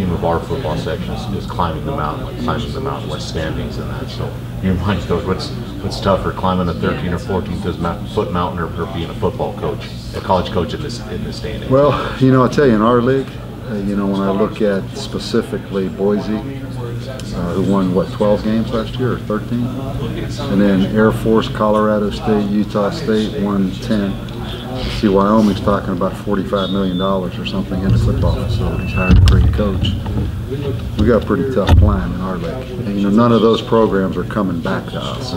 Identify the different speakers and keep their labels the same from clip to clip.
Speaker 1: theme of our football section is climbing the mountain, like climbing the Mountain West standings and that. So your mind goes, what's tougher, climbing a 13 or 14 foot mountain, or being a football coach, a college coach in this day and age?
Speaker 2: Well, I'll tell you, in our league, when I look at specifically Boise, who won, 12 games last year, or 13? And then Air Force, Colorado State, Utah State won 10. See, Wyoming's talking about $45 million or something in the football facilities, hired a great coach. We got a pretty tough climb in our league. And, none of those programs are coming back to us,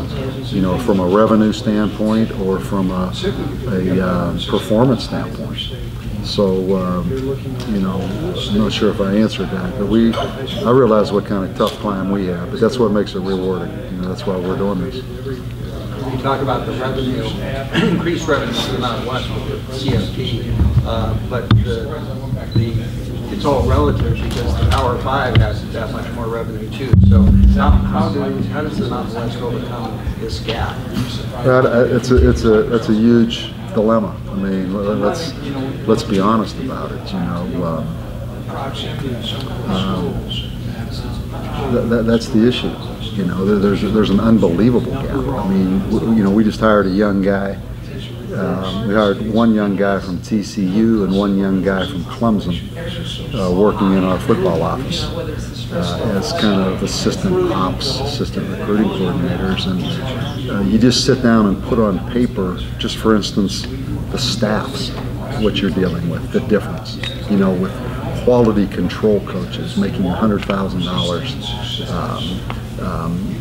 Speaker 2: from a revenue standpoint or from a performance standpoint. So, I'm not sure if I answered that, but I realize what kind of tough climb we have, but that's what makes it rewarding. That's why we're doing this.
Speaker 3: You talk about the revenue, increased revenue to the Mountain West with the CFP, but it's all relative because the Power 5 has that much more revenue too. So how does the Mountain West overcome this gap?
Speaker 2: It's a huge dilemma. I mean, let's be honest about it. That's the issue. There's an unbelievable gap. I mean, we just hired a young guy. We hired one young guy from TCU and one young guy from Clemson working in our football office as kind of assistant recruiting coordinators. And you just sit down and put on paper, just for instance, the staffs, what you're dealing with, the difference, with quality control coaches making $100,000,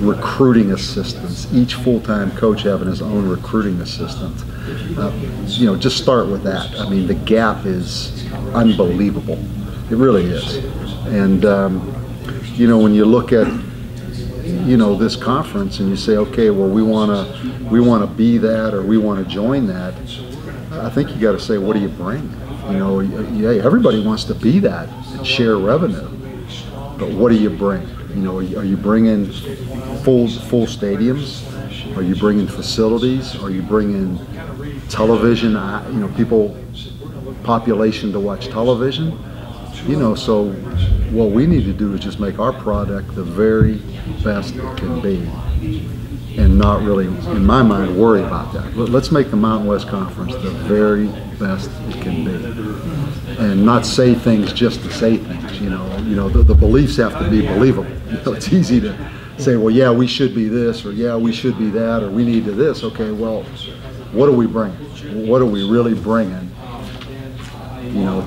Speaker 2: recruiting assistants, each full-time coach having his own recruiting assistant. Just start with that. I mean, the gap is unbelievable. It really is. And, when you look at, this conference and you say, okay, well, we want to be that, or we want to join that, I think you got to say, what do you bring? Everybody wants to be that and share revenue, but what do you bring? Are you bringing full stadiums? Are you bringing facilities? Are you bringing television? Population to watch television. So what we need to do is just make our product the very best it can be, and not really, in my mind, worry about that. Let's make the Mountain West Conference the very best it can be, and not say things just to say things. The beliefs have to be believable. It's easy to say, well, yeah, we should be this, or yeah, we should be that, or we need to this. Okay, well, what are we bringing? What are we really bringing?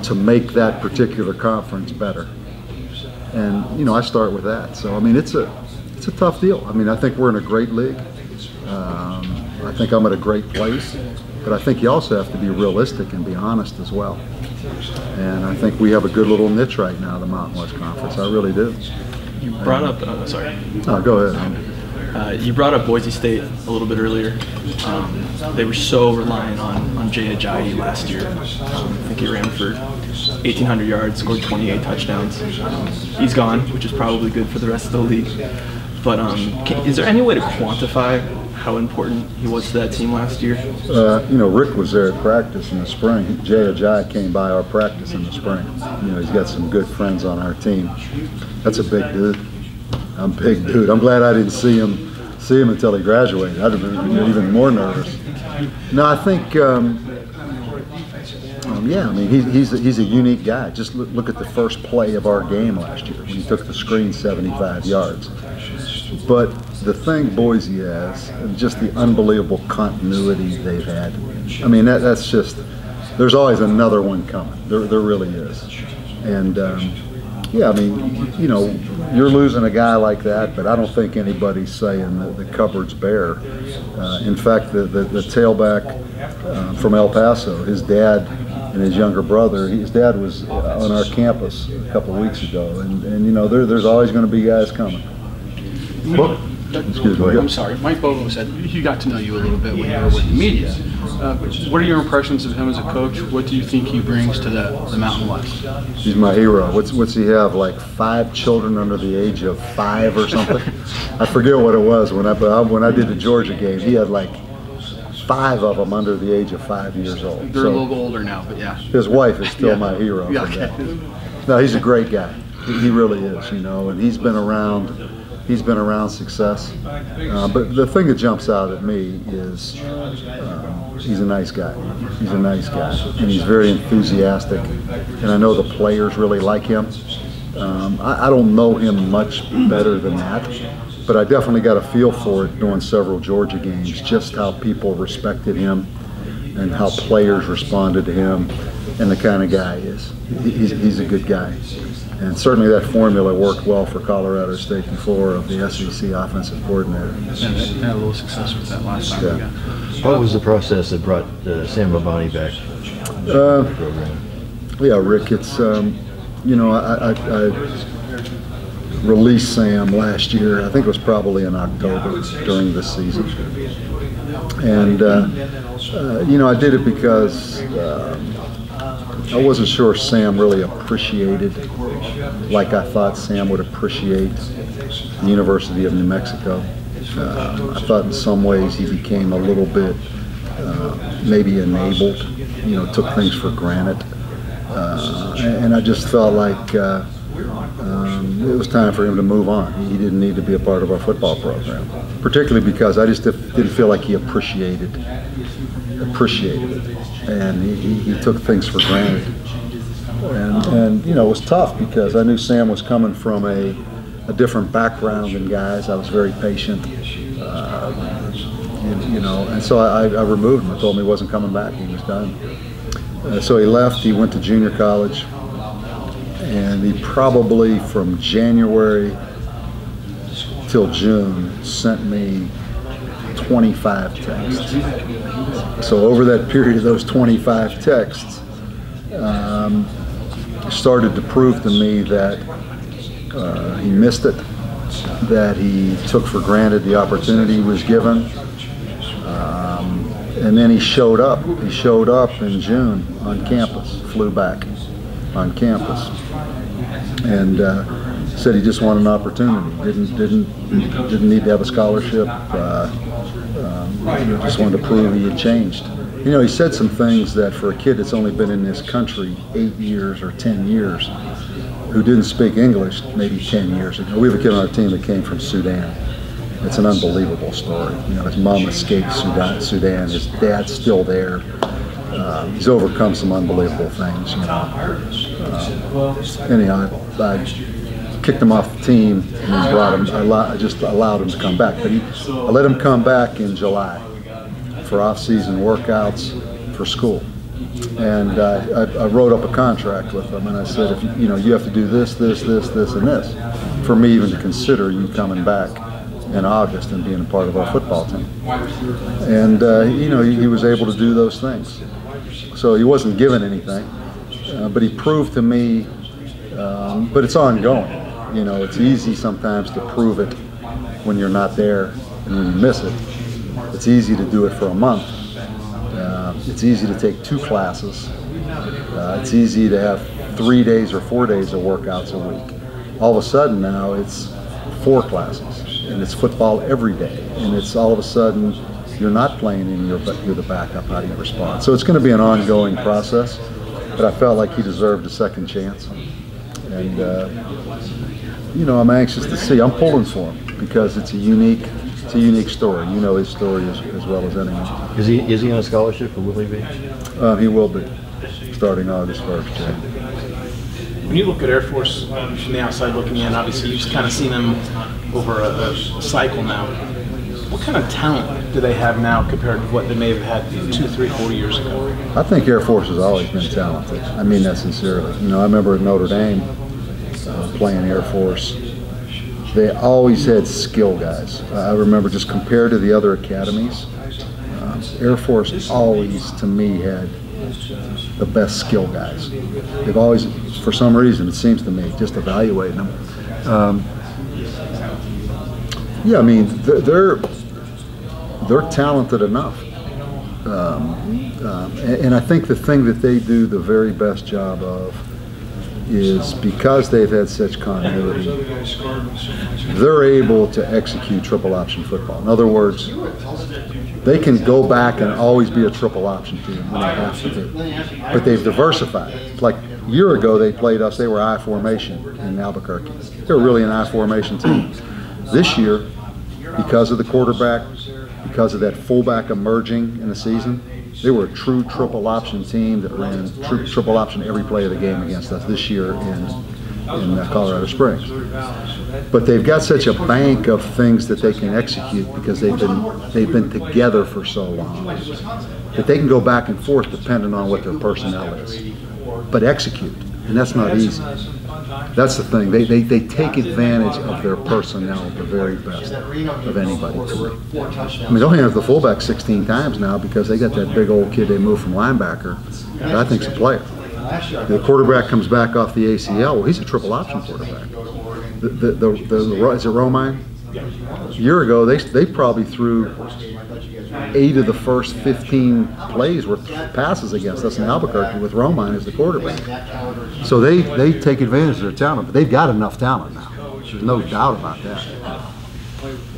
Speaker 2: To make that particular conference better. And I start with that. So I mean, it's a tough deal. I mean, I think we're in a great league. I think I'm at a great place, but I think you also have to be realistic and be honest as well. And I think we have a good little niche right now, the Mountain West Conference. I really do.
Speaker 4: You brought up, sorry.
Speaker 2: Oh, go ahead.
Speaker 4: You brought up Boise State a little bit earlier. They were so reliant on Jay Ajayi last year. I think he ran for 1,800 yards, scored 28 touchdowns. He's gone, which is probably good for the rest of the league. But is there any way to quantify how important he was to that team last year?
Speaker 2: Rick was there at practice in the spring. Jay Ajayi came by our practice in the spring. He's got some good friends on our team. That's a big dude. I'm a big dude. I'm glad I didn't see him until he graduated. I'd have been even more nervous. No, I think, yeah, I mean, he's a unique guy. Just look at the first play of our game last year when he took the screen 75 yards. But the thing Boise has, just the unbelievable continuity they've had. I mean, that's just, there's always another one coming. There really is. And, yeah, I mean, you're losing a guy like that, but I don't think anybody's saying that the cupboard's bare. In fact, the tailback from El Paso, his dad and his younger brother, his dad was on our campus a couple of weeks ago, and there's always going to be guys coming. Well, excuse me.
Speaker 5: I'm sorry. Mike Bobo said he got to know you a little bit when you were with the media. What are your impressions of him as a coach? What do you think he brings to the Mountain West?
Speaker 2: He's my hero. What's he have? Like 5 children under the age of 5 or something? I forget what it was when I did the Georgia game. He had like 5 of them under the age of 5 years old.
Speaker 5: They're a little older now, but yeah.
Speaker 2: His wife is still my hero.
Speaker 5: Yeah.
Speaker 2: For that. No, he's a great guy. He really is, you know, and he's been around success. But the thing that jumps out at me is he's a nice guy. He's a nice guy, and he's very enthusiastic. And I know the players really like him. I don't know him much better than that, but I definitely got a feel for it during several Georgia games, just how people respected him and how players responded to him and the kind of guy he is. He's a good guy. And certainly that formula worked well for Colorado State before of the SEC offensive coordinator.
Speaker 5: And they had a little success with that last time.
Speaker 2: Yeah.
Speaker 6: What was the process that brought Sam Babani back to the program?
Speaker 2: Yeah, Rick, it's, you know, I released Sam last year. I think it was probably in October during this season. And, you know, I did it because I wasn't sure Sam really appreciated, like I thought Sam would appreciate, the University of New Mexico. I thought in some ways he became a little bit maybe enabled, you know, took things for granted. And I just felt like it was time for him to move on. He didn't need to be a part of our football program, particularly because I just didn't feel like he appreciated it. And he took things for granted. And you know, it was tough because I knew Sam was coming from a different background than guys. I was very patient, you know, and so I removed him. I told him he wasn't coming back. He was done. So he left. He went to junior college, and he probably from January till June sent me 25 texts. So over that period of those 25 texts, started to prove to me that he missed it, that he took for granted the opportunity he was given. And then he showed up. He showed up in June on campus, flew back on campus, and said he just wanted an opportunity. Didn't need to have a scholarship. Just wanted to prove he had changed. You know, he said some things that for a kid that's only been in this country 8 years or 10 years, who didn't speak English maybe 10 years ago. We have a kid on our team that came from Sudan. It's an unbelievable story. You know, his mom escaped Sudan. His dad's still there. He's overcome some unbelievable things. You know. Anyhow, I kicked him off the team and he brought him. I just allowed him to come back, but I let him come back in July for off-season workouts for school. And I wrote up a contract with him, and I said, if you know, you have to do this, this, this, this, and this for me even to consider you coming back in August and being a part of our football team. And you know, he was able to do those things. So he wasn't given anything, but he proved to me. But it's ongoing. You know, it's easy sometimes to prove it when you're not there and when you miss it. It's easy to do it for a month. It's easy to take 2 classes. It's easy to have 3 days or 4 days of workouts a week. All of a sudden now it's 4 classes, and it's football every day, and it's all of a sudden you're not playing and you're the backup. How do you respond? So it's going to be an ongoing process, but I felt like he deserved a second chance. And you know, I'm anxious to see. I'm pulling for him because it's a unique story. You know his story as well as anyone.
Speaker 6: Is he on a scholarship, or will he be?
Speaker 2: He will be, starting August 1st. Yeah.
Speaker 7: When you look at Air Force from the outside looking in, obviously you've kind of seen them over a cycle now. What kind of talent do they have now compared to what they may have had 2, 3, 4 years ago?
Speaker 2: I think Air Force has always been talented. I mean that sincerely. You know, I remember at Notre Dame playing Air Force. They always had skill guys. I remember just compared to the other academies, Air Force always, to me, had the best skill guys. They've always, for some reason, it seems to me, just evaluating them. Yeah, I mean, they're talented enough. And I think the thing that they do the very best job of is because they've had such continuity, they're able to execute triple option football. In other words, they can go back and always be a triple option team when they have to be. But they've diversified. Like A year ago they played us, they were I formation in Albuquerque. They were really an I formation team. This year, because of the quarterback, because of that fullback emerging in the season, they were a true triple option team that ran triple option every play of the game against us this year in Colorado Springs. But they've got such a bank of things that they can execute because they've been together for so long that they can go back and forth depending on what their personnel is. But execute, and that's not easy. That's the thing. They take advantage of their personnel the very best of anybody to me. I mean, they'll have the fullback 16 times now because they got that big old kid they moved from linebacker that I think's a player. The quarterback comes back off the ACL. Well, he's a triple option quarterback. Is it Romine? A year ago, they probably threw 8 of the first 15 plays were passes against us in Albuquerque with Romine as the quarterback. So they take advantage of their talent, but they've got enough talent now. There's no doubt about that.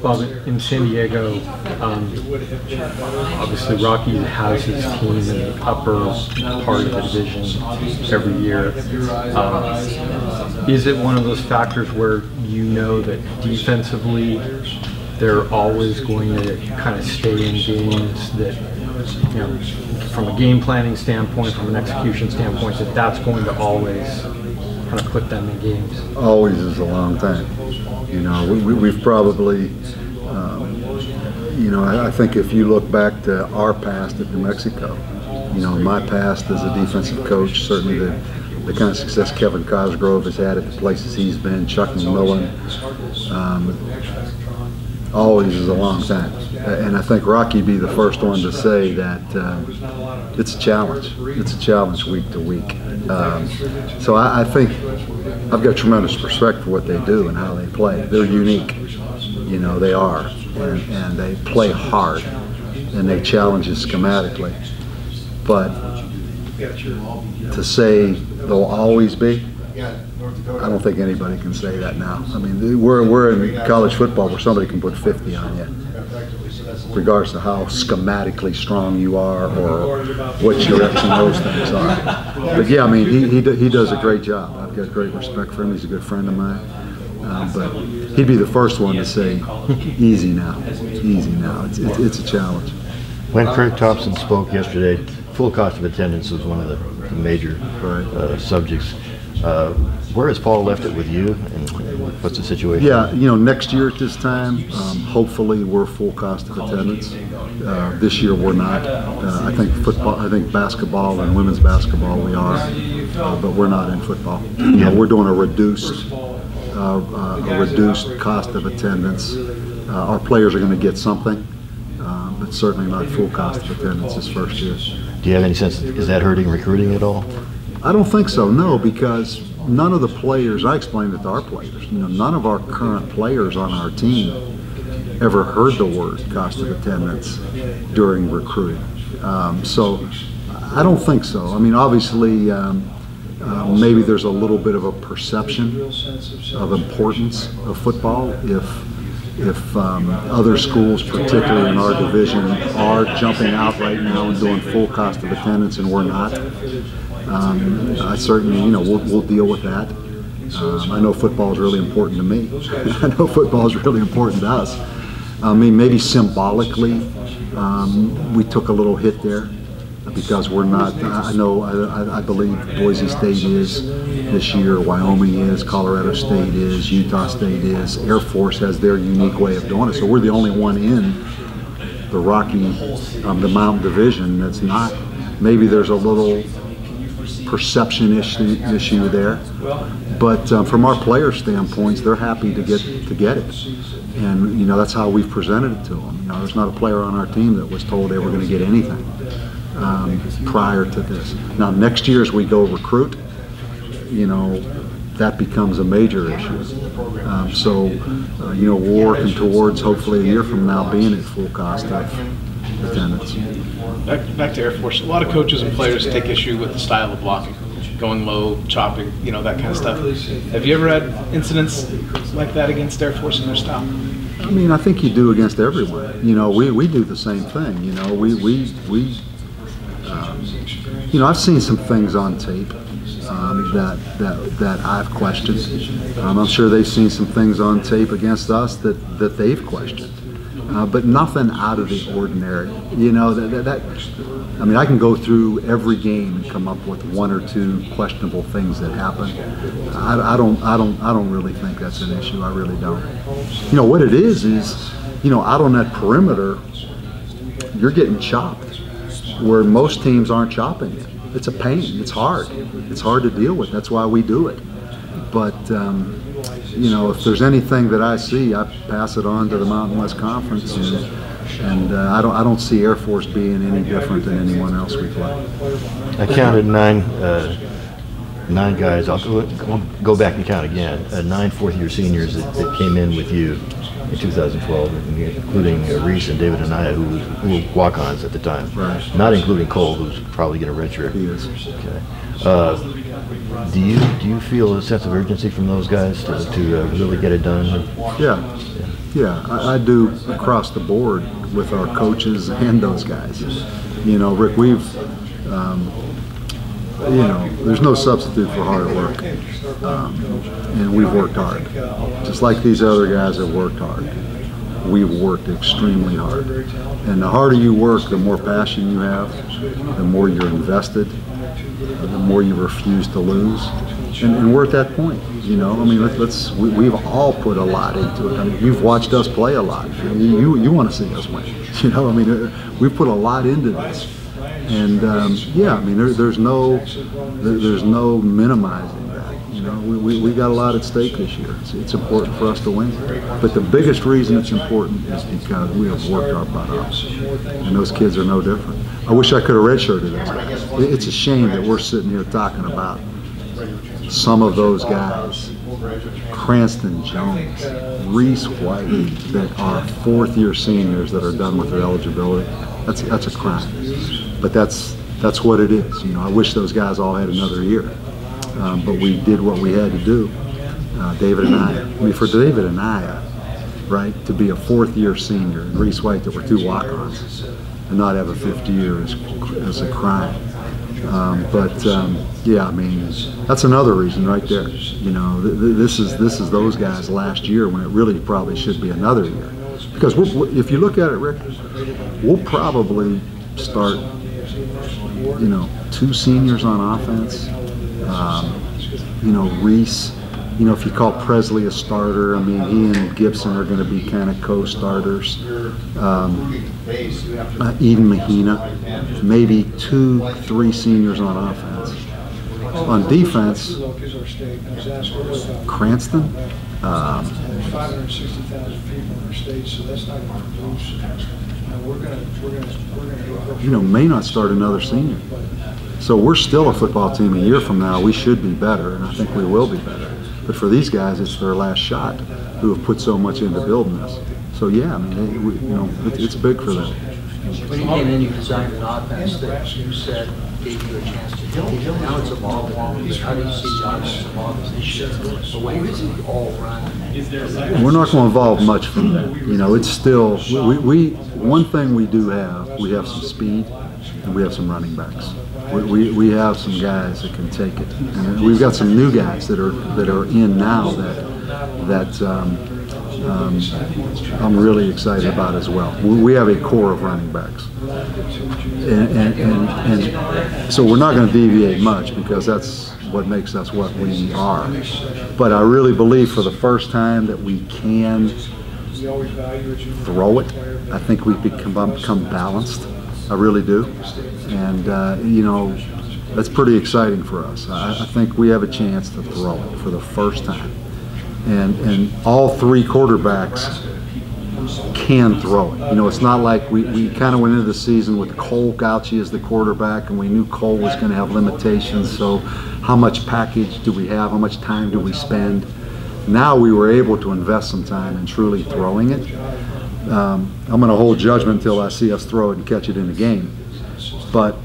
Speaker 8: Well, in San Diego, obviously Rocky has his team in the upper part of the division every year. Is it one of those factors where you know that defensively they're always going to kind of stay in games that, you know, from a game planning standpoint, from an execution standpoint, that's going to always kind of put them in games?
Speaker 2: Always is a long time. You know, we've probably, you know, I think if you look back to our past at New Mexico, you know, my past as a defensive coach, certainly the kind of success Kevin Cosgrove has had at the places he's been, Chuck McMillan, always is a long time. And I think Rocky'd be the first one to say that it's a challenge. It's a challenge week to week. So I think I've got tremendous respect for what they do and how they play. They're unique. You know, they are. And they play hard. And they challenge us schematically. But to say they'll always be, I don't think anybody can say that now. I mean, we're in college football where somebody can put 50 on you, regardless of how schematically strong you are or what your X and O's things are. But yeah, I mean, he does a great job. I've got great respect for him. He's a good friend of mine. But he'd be the first one to say, easy now, easy now. It's a challenge.
Speaker 6: When Craig Thompson spoke yesterday, full cost of attendance was one of the major subjects. Where has Paul left it with you, and what's the situation?
Speaker 2: Yeah, you know, next year at this time, hopefully we're full cost of attendance. This year we're not. I think football, I think basketball and women's basketball we are, but we're not in football. You know, we're doing a reduced cost of attendance. Our players are going to get something, but certainly not full cost of attendance this first year.
Speaker 6: Do you have any sense, is that hurting recruiting at all?
Speaker 2: I don't think so, no, because none of the players, I explained it to our players, you know, none of our current players on our team ever heard the word cost of attendance during recruiting. So I don't think so. I mean, obviously, maybe there's a little bit of a perception of importance of football if other schools, particularly in our division, are jumping out right now and doing full cost of attendance and we're not. I certainly, you know, we'll deal with that. I know football is really important to me. I know football is really important to us. I mean, maybe symbolically, we took a little hit there because we're not. I believe Boise State is this year, Wyoming is, Colorado State is, Utah State is. Air Force has their unique way of doing it. So we're the only one in the Rocky, the Mountain Division that's not. Maybe there's a little perception issue there, but from our player standpoints, they're happy to get it, and you know that's how we've presented it to them. You know, there's not a player on our team that was told they were going to get anything prior to this. Now next year as we go recruit, you know, that becomes a major issue. So you know, we're working towards hopefully a year from now being at full cost of attendance.
Speaker 7: Back to Air Force, a lot of coaches and players take issue with the style of blocking, going low, chopping, you know, that kind of stuff. Have you ever had incidents like that against Air Force and their style?
Speaker 2: I mean, I think you do against everyone. You know, we do the same thing. You know, you know, I've seen some things on tape that I've questioned. I'm sure they've seen some things on tape against us that they've questioned, but nothing out of the ordinary. You know, I mean, I can go through every game and come up with one or two questionable things that happen. I don't really think that's an issue. I really don't. You know what it is, you know, out on that perimeter, you're getting chopped where most teams aren't chopping it. It's a pain. It's hard. It's hard to deal with. That's why we do it. But you know, if there's anything that I see, I pass it on to the Mountain West Conference, and I don't see Air Force being any different than anyone else we play.
Speaker 6: I counted nine guys. I'll go back and count again. 9 fourth-year seniors that came in with you in 2012, including Reese and David Anaya, who were walk-ons at the time.
Speaker 2: Right.
Speaker 6: Not including Cole, who's probably going to redshirt.
Speaker 2: He is.
Speaker 6: Okay. Do you feel a sense of urgency from those guys to really get it done?
Speaker 2: Yeah, I do across the board with our coaches and those guys. You know, Rick, we've, you know, there's no substitute for hard work, and we've worked hard. Just like these other guys have worked hard. We've worked extremely hard. And the harder you work, the more passion you have, the more you're invested, the more you refuse to lose. And we're at that point, you know. I mean, we've all put a lot into it. I mean, you've watched us play a lot. You want to see us win, you know. I mean, we've put a lot into this, and yeah, I mean, there's no minimizing that. You know, we got a lot at stake this year. It's important for us to win. But the biggest reason it's important is because we have worked our butt off, and those kids are no different. I wish I could have redshirted those guys. It's a shame that we're sitting here talking about some of those guys, Cranston Jones, Reese White, that are fourth-year seniors that are done with their eligibility. That's a crime. But that's what it is. You know, I wish those guys all had another year, but we did what we had to do. David and I mean, for David and I, right, to be a fourth-year senior, and Reese White that were two walk-ons, and not have a fifth year is a crime. Yeah, I mean, that's another reason right there. You know, this is those guys last year when it really probably should be another year. Because if you look at it, Rick, we'll probably start, you know, 2 seniors on offense. You know, Reese, you know, if you call Presley a starter, I mean, he and Gibson are going to be kind of co-starters. Eden Mahina, maybe 2-3 seniors on offense. On defense, Cranston, you know, may not start another senior. So we're still a football team. A year from now, we should be better, and I think we will be better. But for these guys, it's their last shot, who have put so much into building this. So yeah, I mean, you know, it's big for them.
Speaker 3: When you came in, you designed an offense that you said gave you a chance to hit. Now it's evolved a little bit. How do you see the offense evolving this year? Away from the all run.
Speaker 2: We're not going to evolve much from that. You know, it's still one thing we do have. We have some speed, and we have some running backs. We have some guys that can take it, and we've got some new guys that are in now that I'm really excited about as well. We have a core of running backs, and so we're not going to deviate much because that's what makes us what we are. But I really believe for the first time that we can throw it. I think we've become balanced. I really do. And, you know, that's pretty exciting for us. I think we have a chance to throw it for the first time. And all 3 quarterbacks can throw it. You know, it's not like we kind of went into the season with Cole Gauchi as the quarterback, and we knew Cole was going to have limitations. So how much package do we have? How much time do we spend? Now we were able to invest some time in truly throwing it. I'm going to hold judgment until I see us throw it and catch it in the game. But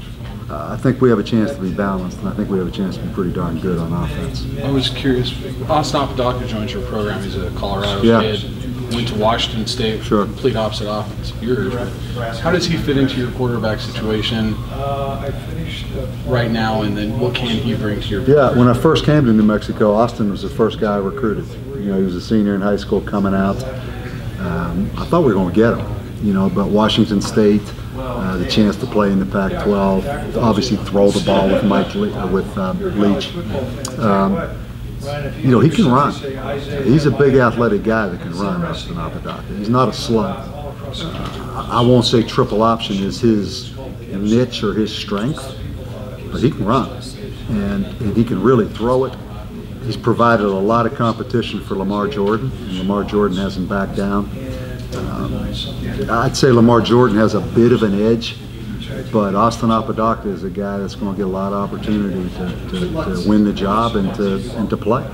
Speaker 2: I think we have a chance to be balanced, and I think we have a chance to be pretty darn good on offense.
Speaker 5: I was curious, Austin Apodaca joined your program. He's a Colorado
Speaker 2: Yeah.
Speaker 5: kid. went to Washington State,
Speaker 2: Sure.
Speaker 5: complete opposite offense of yours. How does he fit into your quarterback situation right now, and then what can he bring to your?
Speaker 2: Yeah, when I first came to New Mexico, Austin was the first guy I recruited. You know, he was a senior in high school coming out. I thought we were going to get him, you know, but Washington State, the chance to play in the Pac-12, obviously throw the ball with Leach. You know, he can run. He's a big athletic guy that can run, Austin Apodaca. He's not a slug. I won't say triple option is his niche or his strength, but he can run, and he can really throw it. He's provided a lot of competition for Lamar Jordan, and Lamar Jordan hasn't backed down. I'd say Lamar Jordan has a bit of an edge, but Austin Apodaca is a guy that's going to get a lot of opportunity to win the job and to play.